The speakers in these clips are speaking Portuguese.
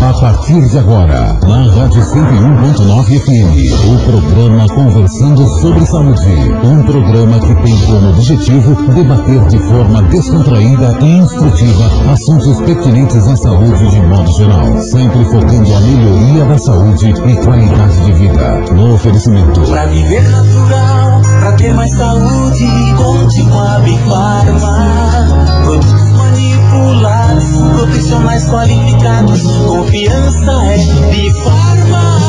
A partir de agora, na Rádio 101.9 FM, o programa Conversando sobre Saúde. Um programa que tem como objetivo debater de forma descontraída e instrutiva assuntos pertinentes à saúde de modo geral, sempre focando a melhoria da saúde e qualidade de vida. No oferecimento. Pra viver natural, pra ter mais saúde, conte com a Bifarma. Produtos manipulados, profissionais qualificados, confiança é Bifarma.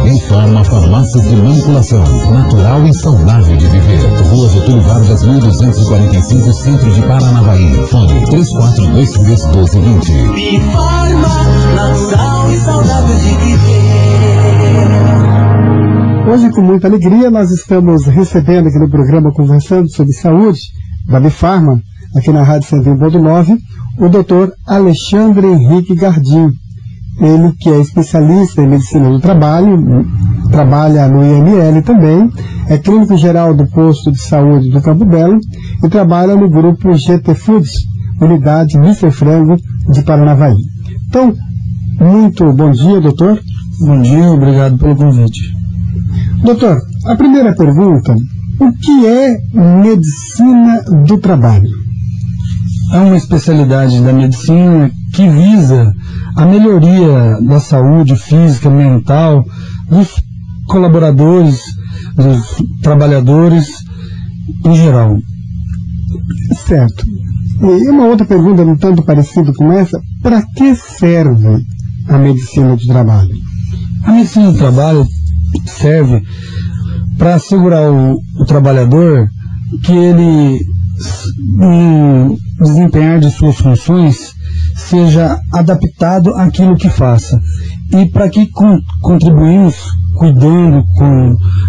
Bifarma Farmácias de Manipulação, natural e saudável de viver. Rua Getúlio Vargas, 1245, Centro de Paranavaí. Fone 3423-1220. Bifarma, natural e saudável de viver. Hoje, com muita alegria, nós estamos recebendo aqui no programa Conversando sobre Saúde, da Bifarma, aqui na Rádio 101.9, o Dr. Alexandre Henrique Gardim. Ele que é especialista em medicina do trabalho, trabalha no IML também, é clínico geral do posto de saúde do Campo Belo e trabalha no grupo GT Foods, unidade Mr. Frango de Paranavaí. Então, muito bom dia, doutor. Bom dia, obrigado pelo convite. Doutor, a primeira pergunta, o que é medicina do trabalho? É uma especialidade da medicina que visa a melhoria da saúde física, mental, dos colaboradores, dos trabalhadores em geral. Certo. E uma outra pergunta, um tanto parecida com essa, para que serve a medicina do trabalho? A medicina do trabalho serve para assegurar o trabalhador que ele, no desempenhar de suas funções, seja adaptado àquilo que faça. E para que contribuímos cuidando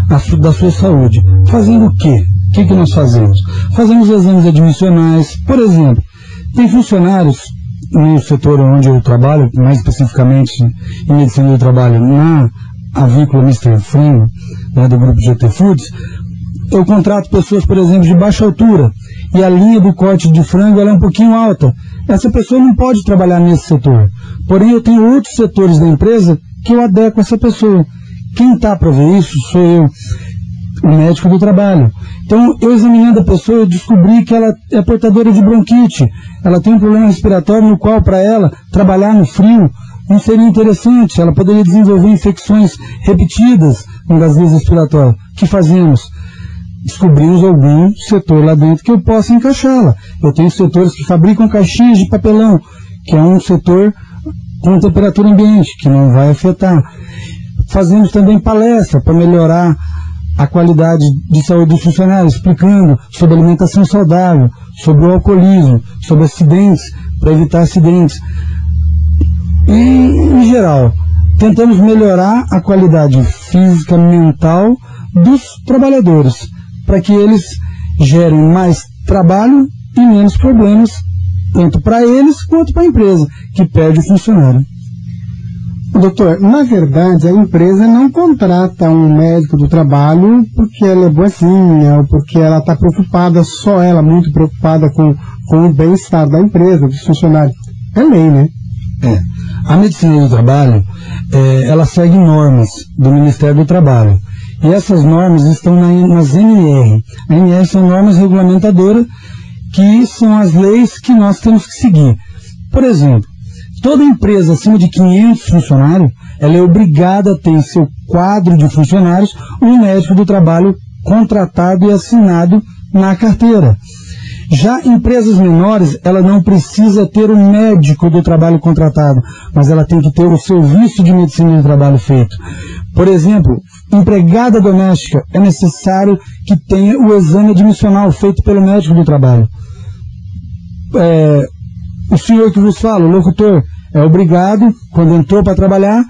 da sua saúde. Fazendo o quê? O que nós fazemos? Fazemos exames admissionais. Por exemplo, tem funcionários no setor onde eu trabalho, mais especificamente em medicina do trabalho, na avícola Mr. Frango, do grupo GT Foods. Eu contrato pessoas, por exemplo, de baixa altura, e a linha do corte de frango ela é um pouquinho alta. Essa pessoa não pode trabalhar nesse setor. Porém, eu tenho outros setores da empresa que eu adequo essa pessoa. Quem está para ver isso sou eu, o médico do trabalho. Então, eu examinando a pessoa, eu descobri que ela é portadora de bronquite. Ela tem um problema respiratório no qual, para ela, trabalhar no frio não seria interessante. Ela poderia desenvolver infecções repetidas nas vias respiratórias. O que fazemos? Descobrimos algum setor lá dentro que eu possa encaixá-la. Eu tenho setores que fabricam caixinhas de papelão, que é um setor com temperatura ambiente, que não vai afetar. Fazemos também palestra para melhorar a qualidade de saúde dos funcionários, explicando sobre alimentação saudável, sobre o alcoolismo, sobre acidentes, para evitar acidentes. E, em geral, tentamos melhorar a qualidade física, mental dos trabalhadores, para que eles gerem mais trabalho e menos problemas, tanto para eles quanto para a empresa, que perde o funcionário. Doutor, na verdade a empresa não contrata um médico do trabalho porque ela é boazinha, ou porque ela está preocupada, só ela muito preocupada com o bem-estar da empresa, dos funcionários. É lei, né? A medicina do trabalho, ela segue normas do Ministério do Trabalho. E essas normas estão nas NR. A NR são normas regulamentadoras, que são as leis que nós temos que seguir. Por exemplo, toda empresa acima de 500 funcionários, ela é obrigada a ter em seu quadro de funcionários um médico do trabalho contratado e assinado na carteira. Já empresas menores, ela não precisa ter um médico do trabalho contratado, mas ela tem que ter o serviço de medicina do trabalho feito. Por exemplo, empregada doméstica, é necessário que tenha o exame admissional feito pelo médico do trabalho. O senhor que vos fala, o locutor, é obrigado, quando entrou para trabalhar,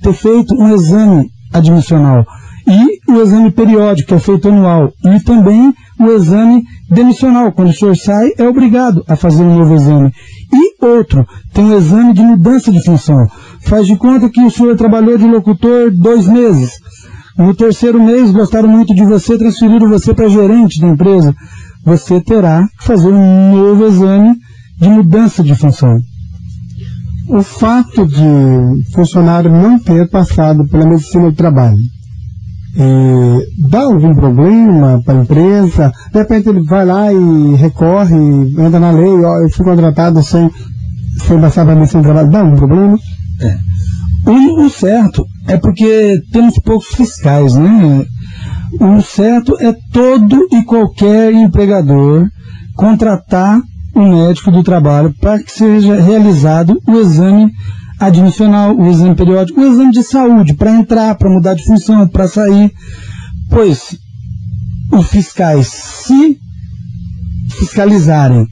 ter feito um exame admissional. E o exame periódico, que é feito anual. E também o exame demissional. Quando o senhor sai, é obrigado a fazer um novo exame. E outro, tem um exame de mudança de função. Faz de conta que o senhor trabalhou de locutor 2 meses. No 3º mês, gostaram muito de você, transferiram você para gerente da empresa. Você terá que fazer um novo exame de mudança de função. o fato de funcionário não ter passado pela medicina do trabalho, dá algum problema para a empresa? De repente ele vai lá e recorre, entra na lei, eu fui contratado sem passar pela medicina do trabalho, dá algum problema? O certo é porque temos poucos fiscais, né? O certo é todo e qualquer empregador contratar um médico do trabalho para que seja realizado o exame admissional, o exame periódico, o exame de saúde, para entrar, para mudar de função, para sair, pois os fiscais, se fiscalizarem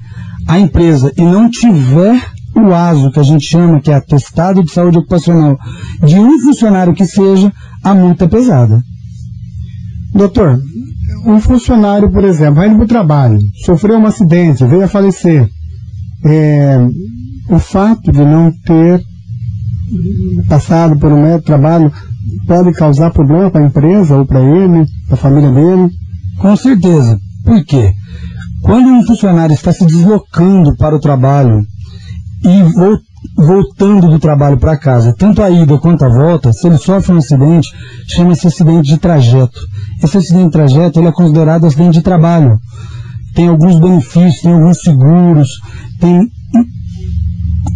a empresa e não tiver o ASO, que a gente chama, que é atestado de saúde ocupacional, de um funcionário que seja, a multa é pesada. Doutor, um funcionário, por exemplo, vai indo para o trabalho, sofreu um acidente, veio a falecer, o fato de não ter passado por um médico de trabalho pode causar problema para a empresa ou para ele, para a família dele? Com certeza. Por quê? Quando um funcionário está se deslocando para o trabalho e voltando do trabalho para casa, tanto a ida quanto a volta, se ele sofre um acidente, chama-se acidente de trajeto. Esse acidente de trajeto ele é considerado acidente de trabalho. Tem alguns benefícios, tem alguns seguros, tem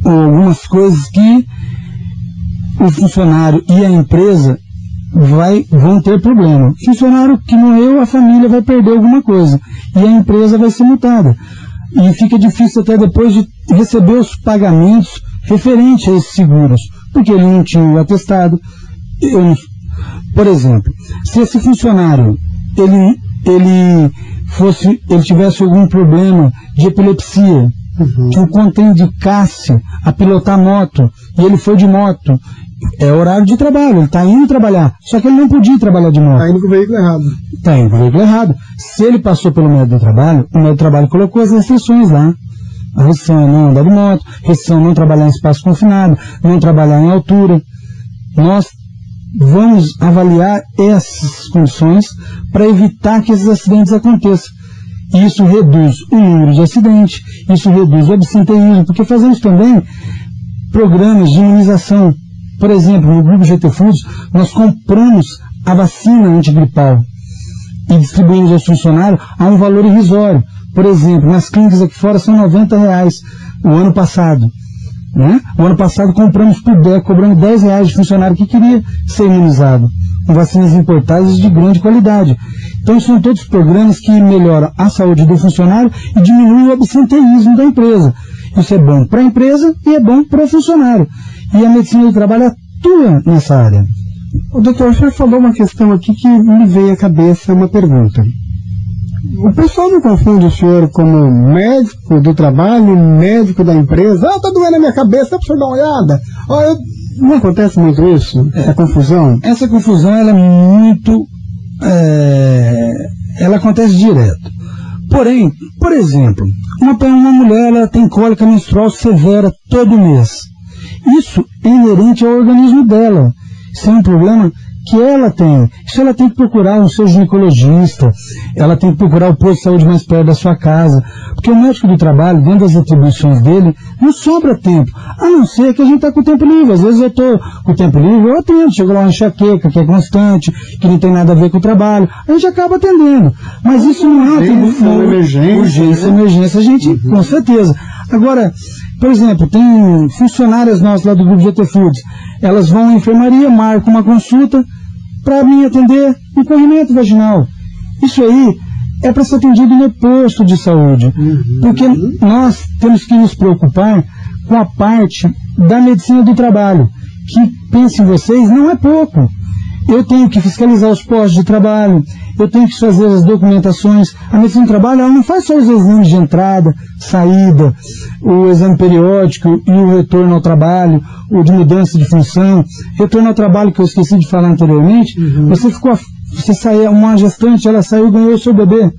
algumas coisas que o funcionário e a empresa vão ter problema. O funcionário que morreu, a família vai perder alguma coisa e a empresa vai ser multada. E fica difícil até depois de receber os pagamentos referentes a esses seguros, porque ele não tinha o atestado. Por exemplo, se esse funcionário ele tivesse algum problema de epilepsia, que o contraindicasse a pilotar moto, e ele foi de moto, é horário de trabalho, ele está indo trabalhar, só que ele não podia trabalhar de moto. Está indo com o veículo errado. Está indo com o veículo errado. Se ele passou pelo médico do trabalho, o médico do trabalho colocou as restrições lá. A restrição é não andar de moto, restrição é não trabalhar em espaço confinado, não trabalhar em altura. Nós vamos avaliar essas condições para evitar que esses acidentes aconteçam. Isso reduz o número de acidentes, isso reduz o absenteísmo, porque fazemos também programas de imunização. Por exemplo, no Grupo GT Foods, nós compramos a vacina antigripal e distribuímos aos funcionários a um valor irrisório. Por exemplo, nas clínicas aqui fora são R$90 o ano passado. Né? O ano passado compramos por 10, cobrando R$10 de funcionário que queria ser imunizado, com vacinas importadas de grande qualidade. Então são todos programas que melhoram a saúde do funcionário e diminuem o absenteísmo da empresa. Isso é bom para a empresa e é bom para o funcionário. E a medicina do trabalho atua nessa área. Doutor, o senhor falou uma questão aqui que me veio à cabeça uma pergunta. O pessoal não confunde o senhor como médico do trabalho, médico da empresa? Tá doendo a minha cabeça, dá para o senhor dar uma olhada? Não acontece muito isso? Essa confusão? Essa confusão, ela é muito... ela acontece direto. Porém, por exemplo, uma mulher ela tem cólica menstrual severa todo mês. Isso é inerente ao organismo dela. Isso é um problema que ela tem. Isso ela tem que procurar o seu ginecologista, ela tem que procurar o posto de saúde mais perto da sua casa, porque o médico do trabalho, dentro das atribuições dele, não sobra tempo, a não ser que a gente está com o tempo livre. Às vezes eu estou com o tempo livre, eu atendo, chego lá uma enxaqueca que é constante, que não tem nada a ver com o trabalho, a gente acaba atendendo. Mas isso não é atribuição, emergência, a gente, com certeza. Agora, por exemplo, tem funcionárias nossas lá do Grupo GT Foods, elas vão à enfermaria, marcam uma consulta para mim atender um corrimento vaginal. Isso aí é para ser atendido no posto de saúde, porque nós temos que nos preocupar com a parte da medicina do trabalho, que, pensem vocês, não é pouco. Eu tenho que fiscalizar os postos de trabalho, eu tenho que fazer as documentações. A medicina do trabalho ela não faz só os exames de entrada, saída, o exame periódico e o retorno ao trabalho, o de mudança de função, retorno ao trabalho que eu esqueci de falar anteriormente. Você saiu, uma gestante, ela saiu e ganhou o seu bebê,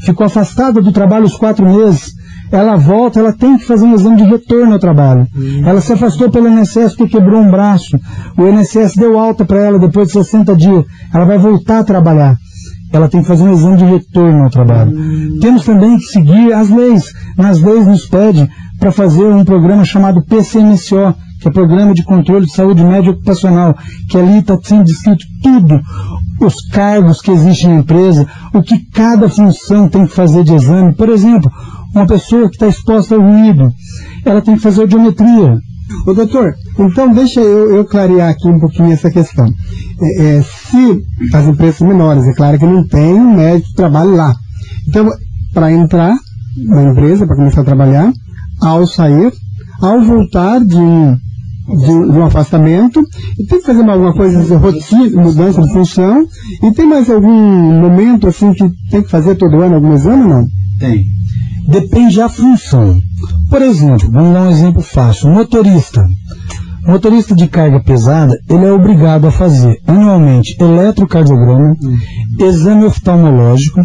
ficou afastada do trabalho os 4 meses. Ela volta, ela tem que fazer um exame de retorno ao trabalho. Ela se afastou pelo INSS porque quebrou um braço. O INSS deu alta para ela depois de 60 dias. Ela vai voltar a trabalhar. Ela tem que fazer um exame de retorno ao trabalho. Temos também que seguir as leis. Nas leis nos pede para fazer um programa chamado PCMSO, que é Programa de Controle de Saúde Média Ocupacional, que ali está sendo descrito tudo, os cargos que existem na empresa, o que cada função tem que fazer de exame. Por exemplo, uma pessoa que está exposta ao ruído, ela tem que fazer audiometria. Ô doutor, então deixa eu clarear aqui um pouquinho essa questão. Se as empresas menores, é claro que não tem um médico de trabalho lá. Então, para entrar na empresa, para começar a trabalhar, ao sair, ao voltar de um afastamento, e tem que fazer alguma coisa de rotina, mudança de função, e tem mais algum momento assim que tem que fazer todo ano algum exame ou não? Tem. Depende da função. Por exemplo, vamos dar um exemplo fácil. Motorista de carga pesada, ele é obrigado a fazer anualmente eletrocardiograma, exame oftalmológico,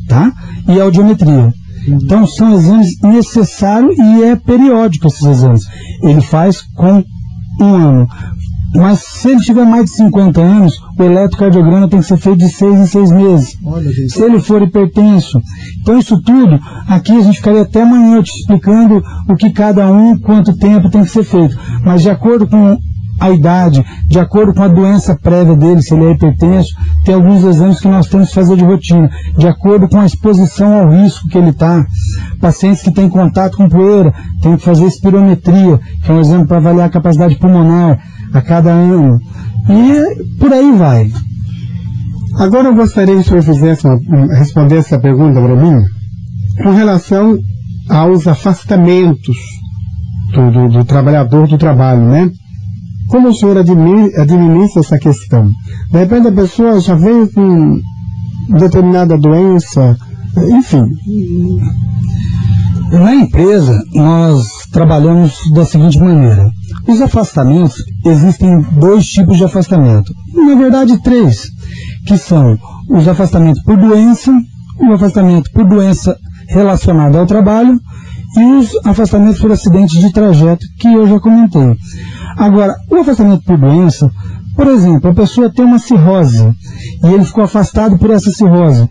tá? E audiometria. Então são exames necessários e é periódico esses exames. Ele faz com um ano. Mas se ele tiver mais de 50 anos, o eletrocardiograma tem que ser feito de 6 em 6 meses. Se ele for hipertenso. Então isso tudo, aqui a gente ficaria até amanhã te explicando o que cada um, quanto tempo tem que ser feito. Mas de acordo com a idade, de acordo com a doença prévia dele, se ele é hipertenso, tem alguns exames que nós temos que fazer de rotina, de acordo com a exposição ao risco que ele está. Pacientes que têm contato com poeira, tem que fazer espirometria, que é um exame para avaliar a capacidade pulmonar a cada ano. E por aí vai. Agora eu gostaria que o senhor respondesse essa pergunta para mim, com relação aos afastamentos do trabalhador do trabalho, né? Como o senhor administra essa questão? De repente a pessoa já veio com determinada doença, enfim. Na empresa, nós trabalhamos da seguinte maneira. Os afastamentos, existem 2 tipos de afastamento. Na verdade, 3, que são os afastamentos por doença, o afastamento por doença relacionada ao trabalho e os afastamentos por acidente de trajeto, que eu já comentei. Agora, o afastamento por doença, por exemplo, a pessoa tem uma cirrose e ele ficou afastado por essa cirrose.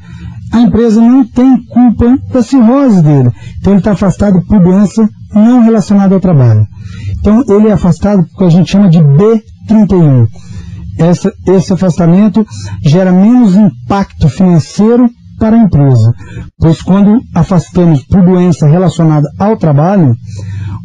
A empresa não tem culpa da cirrose dele. Então ele está afastado por doença não relacionada ao trabalho. Então ele é afastado por que a gente chama de B31. Esse afastamento gera menos impacto financeiro para a empresa, pois quando afastamos por doença relacionada ao trabalho,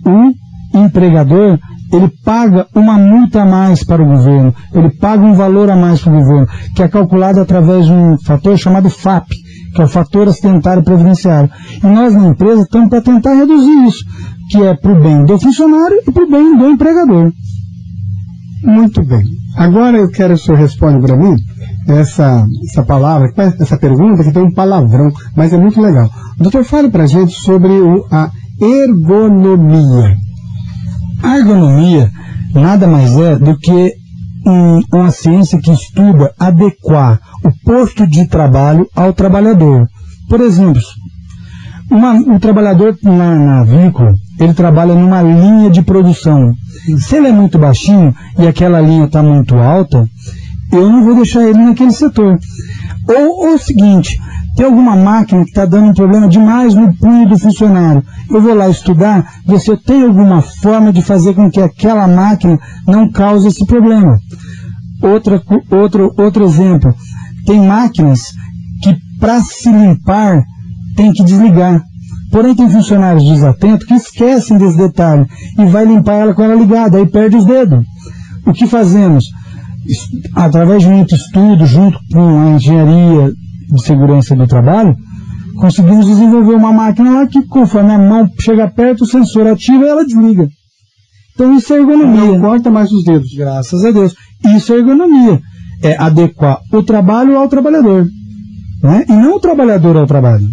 o empregador ele paga uma multa a mais para o governo, ele paga um valor a mais para o governo, que é calculado através de um fator chamado FAP, que é o fator acidentário previdenciário. E nós na empresa estamos para tentar reduzir isso, que é para o bem do funcionário e para o bem do empregador. Muito bem. Agora eu quero que o senhor responda para mim essa palavra, essa pergunta que tem um palavrão, mas é muito legal. Doutor, fale para a gente sobre a ergonomia. A ergonomia nada mais é do que uma ciência que estuda adequar o posto de trabalho ao trabalhador. Por exemplo, o trabalhador na avícola, ele trabalha numa linha de produção. Se ele é muito baixinho e aquela linha está muito alta, eu não vou deixar ele naquele setor. Ou o seguinte, tem alguma máquina que está dando um problema demais no punho do funcionário. Eu vou lá estudar, ver se eu tenho alguma forma de fazer com que aquela máquina não cause esse problema. Outro exemplo, tem máquinas que para se limpar tem que desligar. Porém tem funcionários desatentos que esquecem desse detalhe e vai limpar ela com ela ligada, aí perde os dedos. O que fazemos? Através de muito estudo, junto com a engenharia de segurança do trabalho, conseguimos desenvolver uma máquina lá que, conforme a mão chega perto, o sensor ativa e ela desliga. Então isso é ergonomia. Não corta mais os dedos. Graças a Deus. Isso é ergonomia. É adequar o trabalho ao trabalhador, né? E não o trabalhador ao trabalho.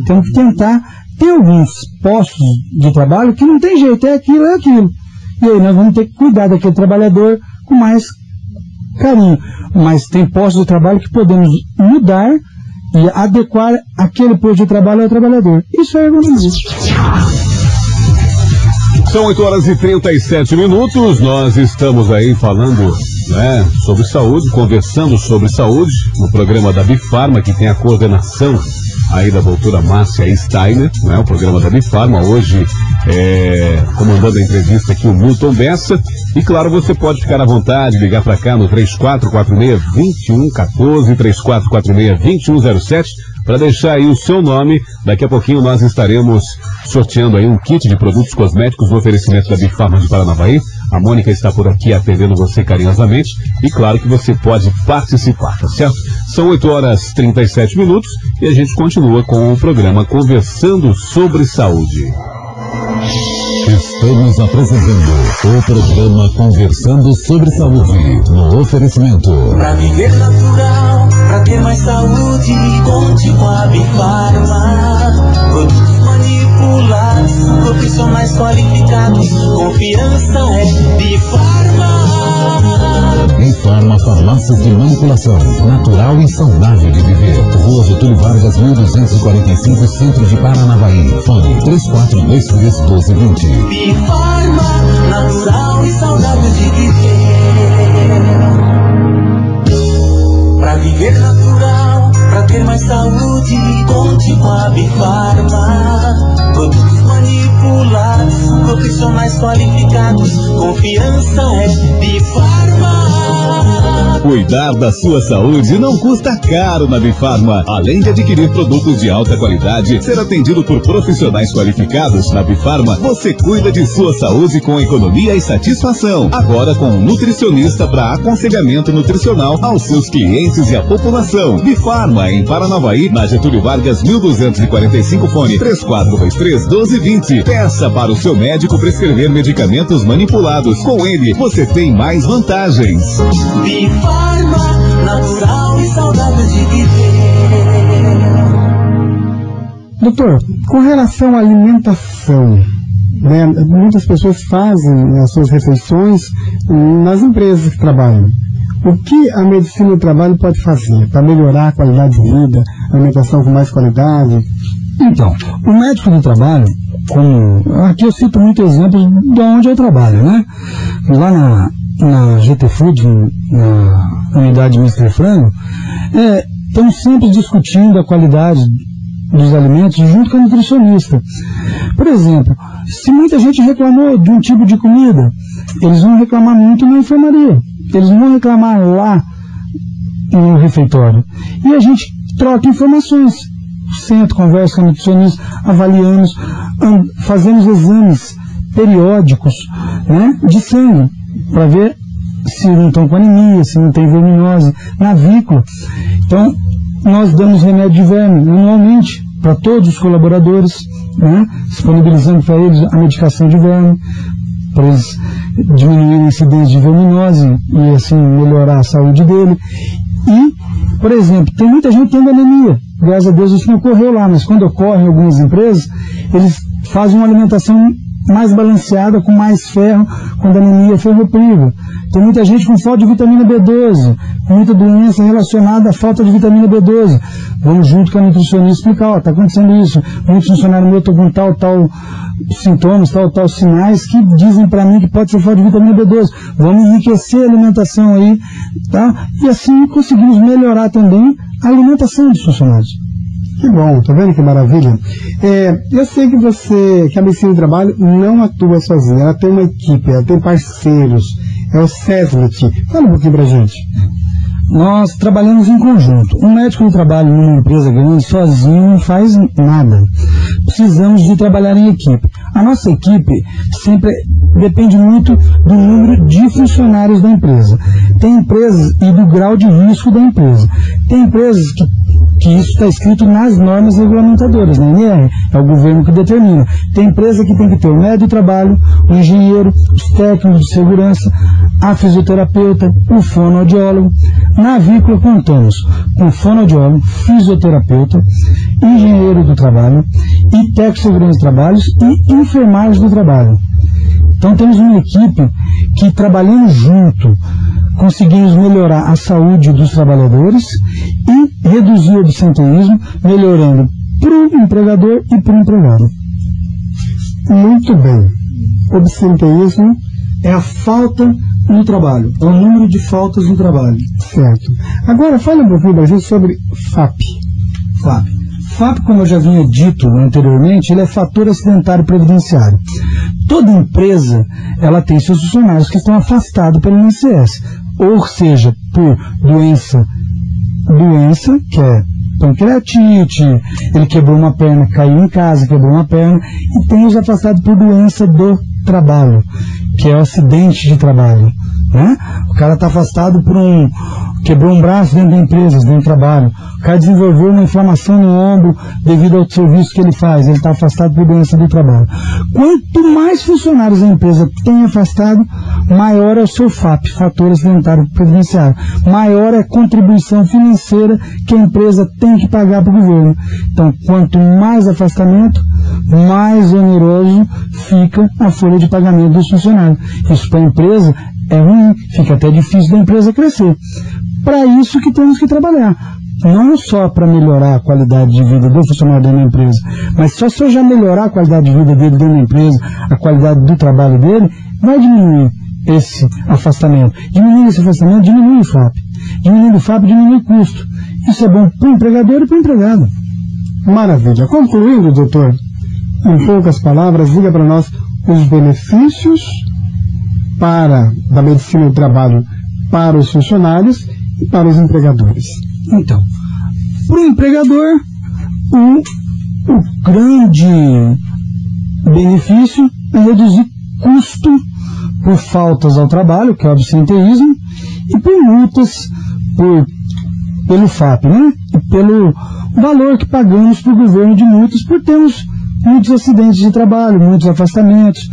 Temos que tentar. Tem alguns postos de trabalho que não tem jeito, é aquilo, é aquilo. E aí nós vamos ter que cuidar daquele trabalhador com mais carinho. Mas tem postos de trabalho que podemos mudar e adequar aquele posto de trabalho ao trabalhador. Isso é ergonomia. São 8h37. Nós estamos aí falando né, sobre saúde, conversando sobre saúde, no programa da Bifarma, que tem a coordenação aí da doutora Márcia Steiner, né, o programa da Bifarma, hoje comandando a entrevista aqui o Milton Bessa. E claro, você pode ficar à vontade, ligar para cá no 3446-2114, 3446-2107, para deixar aí o seu nome. Daqui a pouquinho nós estaremos sorteando aí um kit de produtos cosméticos no oferecimento da Bifarma de Paranavaí. A Mônica está por aqui atendendo você carinhosamente e claro que você pode participar, tá certo? São 8h37 e a gente continua com o programa Conversando sobre Saúde. Estamos apresentando o programa Conversando sobre Saúde, no oferecimento. Pra viver natural, pra ter mais saúde, conte com a Bifarma. Produtos manipulados, profissionais qualificados, confiança é Bifarma. Bifarma Farmácias de Manipulação, natural e saudável de viver. Rua Getúlio Vargas, 1245, Centro de Paranavaí. Fone 3423-1220. Bifarma, natural e saudável de viver. Pra viver natural, pra ter mais saúde, conte com a Bifarma. Produtos manipulados, profissionais qualificados, confiança é Bifarma. Cuidar da sua saúde não custa caro na Bifarma. Além de adquirir produtos de alta qualidade, ser atendido por profissionais qualificados, na Bifarma você cuida de sua saúde com economia e satisfação. Agora com um nutricionista para aconselhamento nutricional aos seus clientes e à população. Bifarma em Paranavaí, na Getúlio Vargas 1245, fone 3423-1220. Peça para o seu médico prescrever medicamentos manipulados. Com ele você tem mais vantagens. Bifarma, natural e saudável de viver. Doutor, com relação à alimentação, né, muitas pessoas fazem as suas refeições nas empresas que trabalham. O que a medicina do trabalho pode fazer para melhorar a qualidade de vida, alimentação com mais qualidade? Então, o médico do trabalho, aqui eu cito muito exemplos de onde eu trabalho, né? Lá na GT Food, na unidade de Mr. Frango, estamos sempre discutindo a qualidade dos alimentos junto com a nutricionista. Por exemplo, se muita gente reclamou de um tipo de comida, eles vão reclamar muito na enfermaria, eles não vão reclamar lá no refeitório. E a gente troca informações, sento, conversa com a nutricionista, avaliamos, fazemos exames periódicos, né, de sangue, para ver se não estão com anemia, se não tem verminose, navícola. Então, nós damos remédio de verme anualmente para todos os colaboradores, né, disponibilizando para eles a medicação de verme, para eles diminuírem a incidência de verminose e assim melhorar a saúde dele. E, por exemplo, tem muita gente tendo anemia. Graças a Deus isso não ocorreu lá, mas quando ocorre em algumas empresas, eles fazem uma alimentação mais balanceada, com mais ferro, quando a anemia é ferropriva. Tem muita gente com falta de vitamina B12, muita doença relacionada à falta de vitamina B12. Vamos junto com a nutricionista explicar, está acontecendo isso. Muito funcionário meu está com tal sintomas, tal sinais que dizem para mim que pode ser falta de vitamina B12. Vamos enriquecer a alimentação aí, tá? E assim conseguimos melhorar também a alimentação dos funcionários. Que bom, tá vendo que maravilha? Eu sei que a medicina do trabalho não atua sozinha, ela tem uma equipe, ela tem parceiros, é o CESLET. Fala um pouquinho pra gente. Nós trabalhamos em conjunto. Um médico do trabalho numa empresa grande sozinho não faz nada. Precisamos de trabalhar em equipe. A nossa equipe sempre depende muito do número de funcionários da empresa. Tem empresas e do grau de risco da empresa. Tem empresas que isso está escrito nas normas regulamentadoras, na NR, é o governo que determina. Tem empresa que tem que ter o médico de trabalho, o engenheiro, os técnicos de segurança, a fisioterapeuta, o fonoaudiólogo. Na avícola contamos com fonoaudiólogo, fisioterapeuta, engenheiro do trabalho e técnico de segurança de trabalhos e enfermagem do trabalho. Então temos uma equipe que, trabalhando junto, conseguimos melhorar a saúde dos trabalhadores e reduzir o absenteísmo, melhorando para o empregador e para o empregado. Muito bem. O absenteísmo é a falta no trabalho, é o número de faltas no trabalho. Certo. Agora, fala um pouquinho pra gente sobre FAP. FAP, como eu já vinha dito anteriormente, ele é fator acidentário previdenciário. Toda empresa, ela tem seus funcionários que estão afastados pelo INSS, ou seja, por doença, que é pancreatite, ele quebrou uma perna, caiu em casa, quebrou uma perna, e tem os afastados por doença do trabalho, que é o acidente de trabalho, né? O cara está afastado por quebrou um braço dentro da empresa, dentro do trabalho, o cara desenvolveu uma inflamação no ombro devido ao serviço que ele faz, ele está afastado por doença do trabalho. Quanto mais funcionários a empresa tem afastado, maior é o seu FAP, fator acidentário previdenciário, maior é a contribuição financeira que a empresa tem que pagar para o governo. Então, quanto mais afastamento, mais oneroso fica a folha de pagamento dos funcionários. Isso para a empresa é ruim, fica até difícil da empresa crescer. Para isso que temos que trabalhar. Não só para melhorar a qualidade de vida do funcionário dentro da empresa, mas só se eu já melhorar a qualidade de vida dele dentro da empresa, a qualidade do trabalho dele, vai diminuir esse afastamento. Diminuindo esse afastamento, diminui o FAP. Diminuindo o FAP, diminui o custo. Isso é bom para o empregador e para o empregado. Maravilha. Concluindo, doutor, em poucas palavras, diga para nós os benefícios da medicina do trabalho para os funcionários e para os empregadores. Então, para o empregador, o grande benefício é reduzir custo por faltas ao trabalho, que é o absenteísmo, e por multas pelo FAP, né? E pelo valor que pagamos para o governo de multas por termos muitos acidentes de trabalho, muitos afastamentos.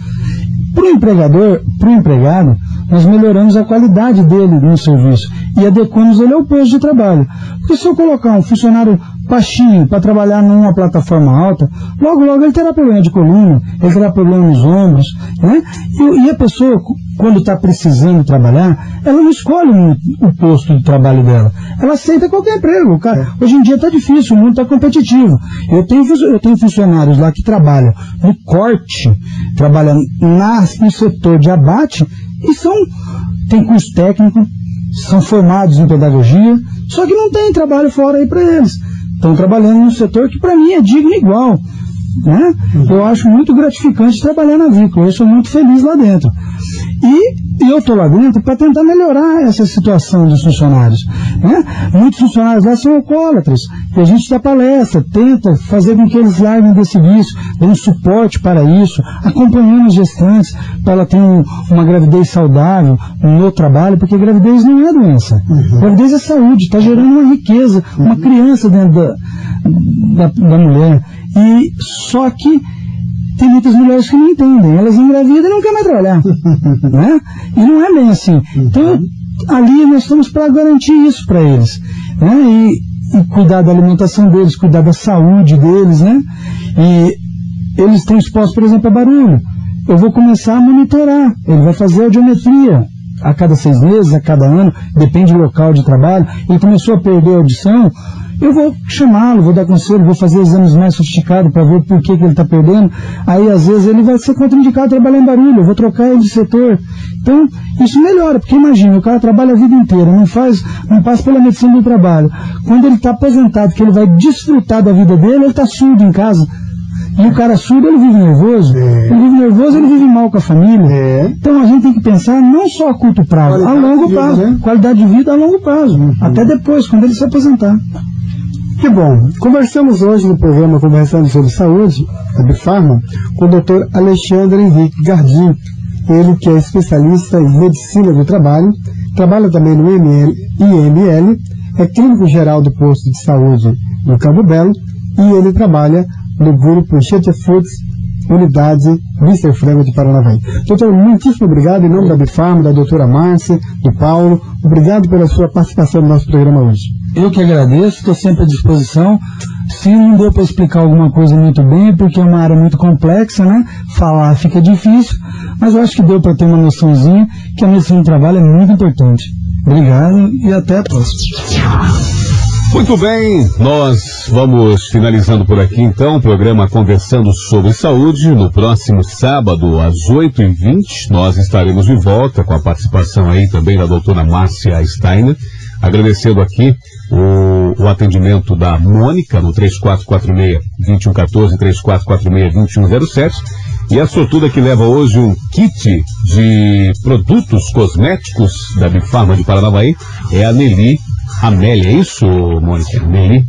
Para o empregador, para o empregado, nós melhoramos a qualidade dele no serviço e adequamos ele ao posto de trabalho. Porque se eu colocar um funcionário baixinho para trabalhar numa plataforma alta, logo ele terá problema de coluna, ele terá problema nos ombros, né? E a pessoa, quando está precisando trabalhar, ela não escolhe o posto de trabalho dela. Ela aceita qualquer emprego. Cara, hoje em dia está difícil, o mundo está competitivo. Eu tenho funcionários lá que trabalham no corte, trabalham no setor de abate, e tem curso técnico, são formados em pedagogia, só que não tem trabalho fora aí para eles. Estão trabalhando num setor que para mim é digno e igual, né? Eu acho muito gratificante trabalhar na avícola, eu sou muito feliz lá dentro. E eu estou lá dentro para tentar melhorar essa situação dos funcionários, né? Muitos funcionários lá são alcoólatras, e a gente dá palestra, tenta fazer com que eles larguem desse vício, dê um suporte para isso, acompanhando as gestantes para ela ter uma gravidez saudável no trabalho, porque gravidez não é doença, gravidez é saúde, está gerando uma riqueza, uma criança dentro da mulher. E só que tem muitas mulheres que não entendem, elas engravidam e não querem mais trabalhar, né? E não é bem assim. Então, ali nós estamos para garantir isso para eles, né? E cuidar da alimentação deles, cuidar da saúde deles, né? E eles estão expostos, por exemplo, a barulho. Eu vou começar a monitorar, ele vai fazer audiometria a cada 6 meses, a cada ano, depende do local de trabalho. Ele começou a perder a audição, eu vou chamá-lo, vou dar conselho, vou fazer exames mais sofisticados para ver por que ele está perdendo. Aí, às vezes, ele vai ser contraindicado a trabalhar em barulho, eu vou trocar ele de setor. Então, isso melhora, porque imagina, o cara trabalha a vida inteira, não passa pela medicina do trabalho. Quando ele está aposentado, que ele vai desfrutar da vida dele, ele está surdo em casa. E o cara surdo, ele vive nervoso. Ele vive nervoso, ele vive mal com a família. Então a gente tem que pensar não só a curto prazo, a longo prazo. Né? Qualidade de vida a longo prazo. Até depois, quando ele se aposentar. Que bom. Conversamos hoje no programa Conversando sobre Saúde, da Bifarma, com o Dr. Alexandre Henrique Gardim. Ele que é especialista em medicina do trabalho, trabalha também no IML, é clínico geral do posto de saúde no Campo Belo, e ele trabalha no grupo Chet Foods, unidade Mr. Frango de Paranavaí. Doutor, muitíssimo obrigado em nome da Bifarma, da doutora Márcia, do Paulo. Obrigado pela sua participação no nosso programa hoje. Eu que agradeço, estou sempre à disposição. Se não deu para explicar alguma coisa muito bem, porque é uma área muito complexa, né? Falar fica difícil, mas eu acho que deu para ter uma noçãozinha que a medicina do trabalho é muito importante. Obrigado e até a próxima. Muito bem, nós vamos finalizando por aqui então o programa Conversando sobre Saúde. No próximo sábado, às 8h20, nós estaremos de volta com a participação aí também da doutora Márcia Steiner. Agradecendo aqui o atendimento da Mônica no 3446-2114, 3446-2107. E a sortuda que leva hoje um kit de produtos cosméticos da Bifarma de Paranavaí é a Nelly Amélia, é isso, Mônica? Nelly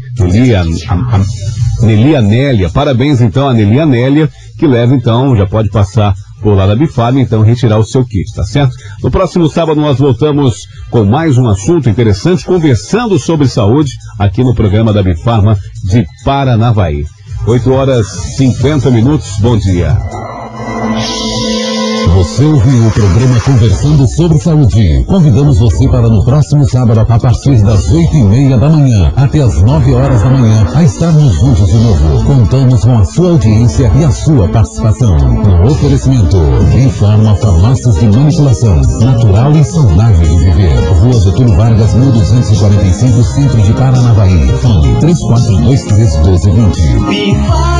Anélia. Parabéns então a Nelly Anélia, que leva então, já pode passar por lá da Bifarma, então retirar o seu kit, tá certo? No próximo sábado nós voltamos com mais um assunto interessante, conversando sobre saúde, aqui no programa da Bifarma de Paranavaí. 8h50, bom dia. Você ouviu o programa Conversando sobre Saúde. Convidamos você para no próximo sábado, a partir das 8h30 da manhã até as 9 horas da manhã, a estarmos juntos de novo. Contamos com a sua audiência e a sua participação. No oferecimento, Bifarma Farmácias de Manipulação, natural e saudável de viver. Rua Getúlio Vargas, 1245, Centro de Paranavaí. Fone 34231220.